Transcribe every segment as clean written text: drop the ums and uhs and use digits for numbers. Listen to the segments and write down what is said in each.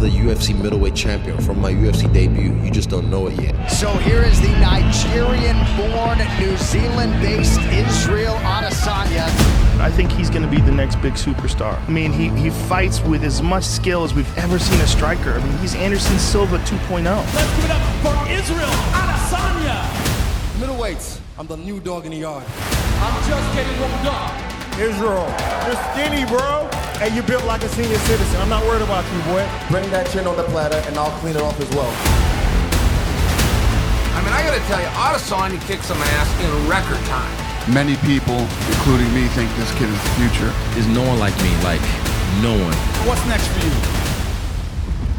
the UFC Middleweight Champion from my UFC debut. You just don't know it yet. So here is the Nigerian-born, New Zealand-based Israel Adesanya. I think he's going to be the next big superstar. I mean, he fights with as much skill as we've ever seen a striker. I mean, he's Anderson Silva 2.0. Let's give it up for Israel Adesanya. Middleweights, I'm the new dog in the yard. I'm just getting warmed up. Israel, you're skinny, bro, and you built like a senior citizen. I'm not worried about you, boy. Bring that chin on the platter, and I'll clean it off as well. I mean, I gotta tell you, Adesanya kicked some ass in record time. Many people, including me, think this kid is the future. There's no one like me, like no one. What's next for you?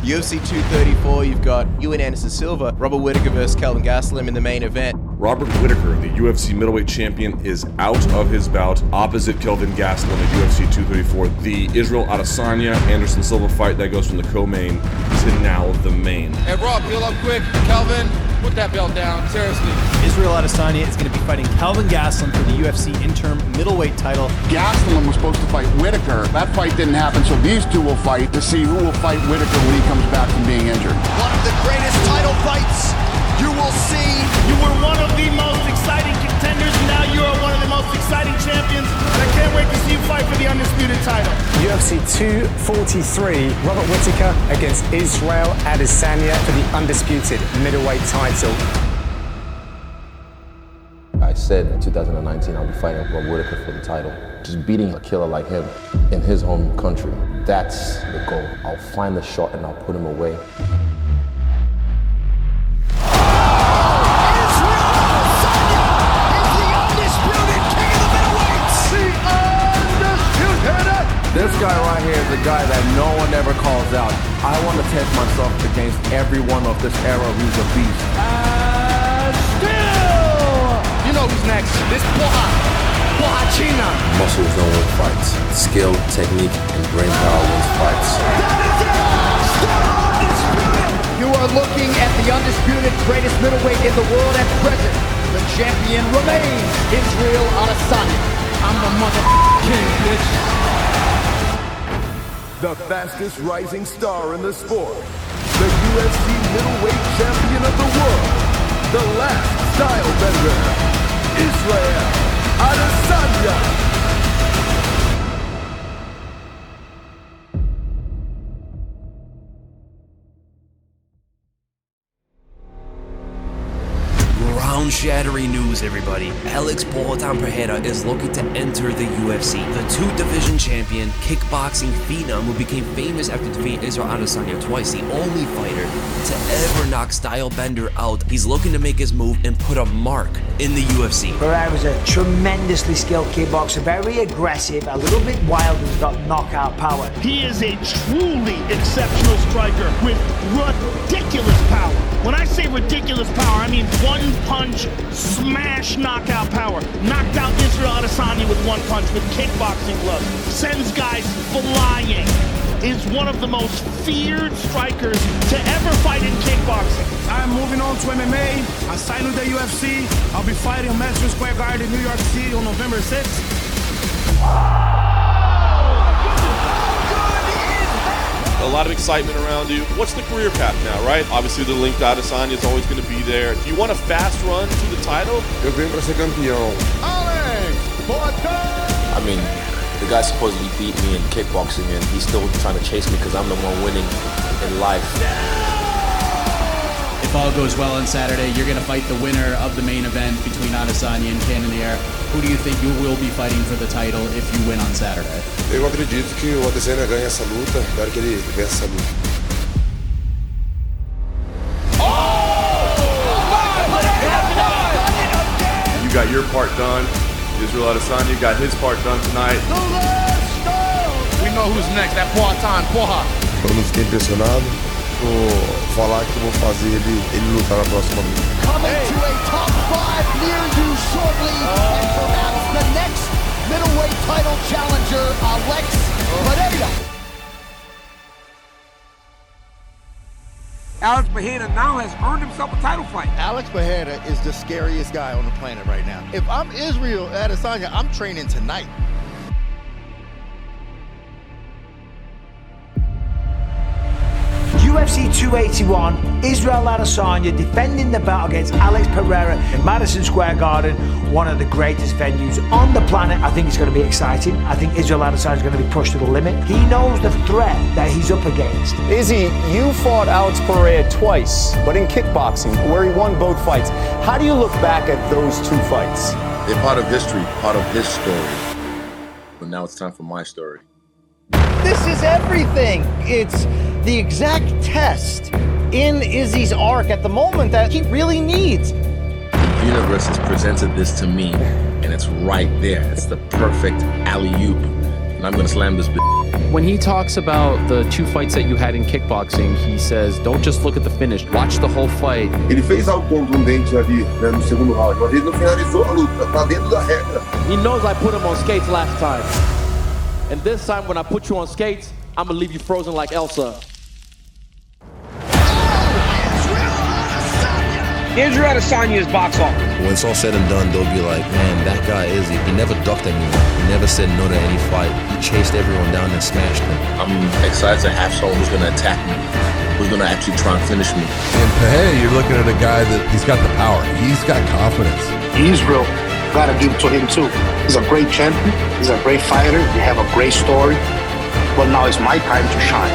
UFC 234, you've got Ewan Anderson Silva, Robert Whittaker versus Kelvin Gastelum in the main event. Robert Whittaker, the UFC Middleweight Champion, is out of his bout opposite Kelvin Gastelum at UFC 234. The Israel Adesanya Anderson Silva fight that goes from the co-main to now the main. Hey, Rob, heal up quick. Kelvin, put that belt down, seriously. Israel Adesanya is going to be fighting Kelvin Gastelum for the UFC interim middleweight title. Gastelum was supposed to fight Whittaker. That fight didn't happen, so these two will fight to see who will fight Whittaker when he comes back from being injured. One of the greatest title fights you will see. You were one of the most exciting contenders, and now you are one of the most exciting champions. I can't wait to see you fight for the undisputed title. UFC 243, Robert Whittaker against Israel Adesanya for the undisputed middleweight title. I said in 2019 I'll be fighting Robert Whittaker for the title. Just beating a killer like him in his home country. That's the goal. I'll find the shot and I'll put him away. This guy right here is the guy that no one ever calls out. I want to test myself against everyone of this era who's a beast. Still, you know who's next. This Poha China. Muscles don't win fights. Skill, technique, and brain power wins fights. You are looking at the undisputed greatest middleweight in the world at present. The champion remains Israel Adesanya. I'm the king, bitch. The fastest rising star in the sport, the UFC Middleweight Champion of the world, the last style bender, Israel Adesanya. Ground-shattering news, everybody. Alex Pereira is looking to enter the UFC. The two-division champion, kickboxing phenom who became famous after defeating Israel Adesanya twice, the only fighter to ever knock Stylebender out. He's looking to make his move and put a mark in the UFC. Pereira was a tremendously skilled kickboxer, very aggressive, a little bit wild, and he's got knockout power. He is a truly exceptional striker with ridiculous power. When I say ridiculous power, I mean one-punch, smash, knockout power. Knocked out Israel Adesanya with one punch with kickboxing gloves. Sends guys flying. Is one of the most feared strikers to ever fight in kickboxing. I'm moving on to MMA. I signed with the UFC. I'll be fighting on Madison Square Garden in New York City on November 6th. A lot of excitement around you. What's the career path now, right? Obviously, the link to Adesanya is always going to be there. Do you want a fast run to the title? Eu venho para ser campeão. I mean, the guy supposedly beat me in kickboxing and he's still trying to chase me because I'm the one winning in life. If all goes well on Saturday, you're going to fight the winner of the main event between Adesanya and Cannonier. Who do you think you will be fighting for the title if you win on Saturday? Eu acredito que o Adesanya ganha essa luta. Espero que ele vença essa luta. You got your part done. Israel Adesanya got his part done tonight. We know who's next. That Poha. Eu não fiquei impressionado. Vou falar que vou fazer ele lutar na próxima luta. Coming to a top 5 near you shortly, and perhaps the next middleweight title challenger, Alex Pereira. Alex Pereira now has earned himself a title fight. Alex Pereira is the scariest guy on the planet right now. If I'm Israel Adesanya, I'm training tonight. UFC 281, Israel Adesanya defending the belt against Alex Pereira in Madison Square Garden, one of the greatest venues on the planet. I think it's going to be exciting. I think Israel Adesanya is going to be pushed to the limit. He knows the threat that he's up against. Izzy, you fought Alex Pereira twice, but in kickboxing, where he won both fights. How do you look back at those two fights? They're part of history, part of his story. But now it's time for my story. This is everything. It's the exact test in Izzy's arc at the moment that he really needs. The universe has presented this to me, and it's right there. It's the perfect alley-oop. And I'm going to slam this bitch. When he talks about the two fights that you had in kickboxing, he says, don't just look at the finish, watch the whole fight. Ele fez algo contundente ali, né, no segundo round, mas ele não finalizou a luta, tá dentro da regra. He knows I put him on skates last time. And this time when I put you on skates, I'm gonna leave you frozen like Elsa. Israel Adesanya's box office. When it's all said and done, they'll be like, man, that guy Izzy, he never ducked anyone. He never said no to any fight. He chased everyone down and smashed them. I'm excited to have someone who's going to attack me, who's going to actually try and finish me. And Pereira, you're looking at a guy that he's got the power. He's got confidence. Israel, gotta give it to him too. He's a great champion. He's a great fighter. You have a great story. But now it's my time to shine.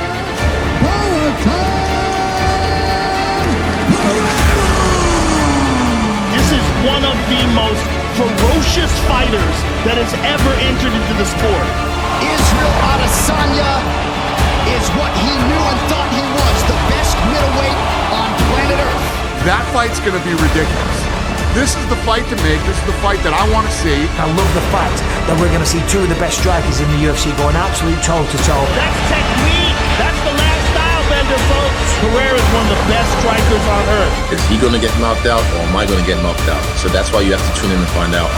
This is one of the most ferocious fighters that has ever entered into the sport. Israel Adesanya is what he knew and thought he was, the best middleweight on planet Earth. That fight's going to be ridiculous. This is the fight to make. This is the fight that I want to see. I love the fact that we're going to see two of the best strikers in the UFC going absolute toe-to-toe. That's technique. That's the last style bender, folks. Pereira is one of the best strikers on earth. Is he going to get knocked out, or am I going to get knocked out? So that's why you have to tune in and find out.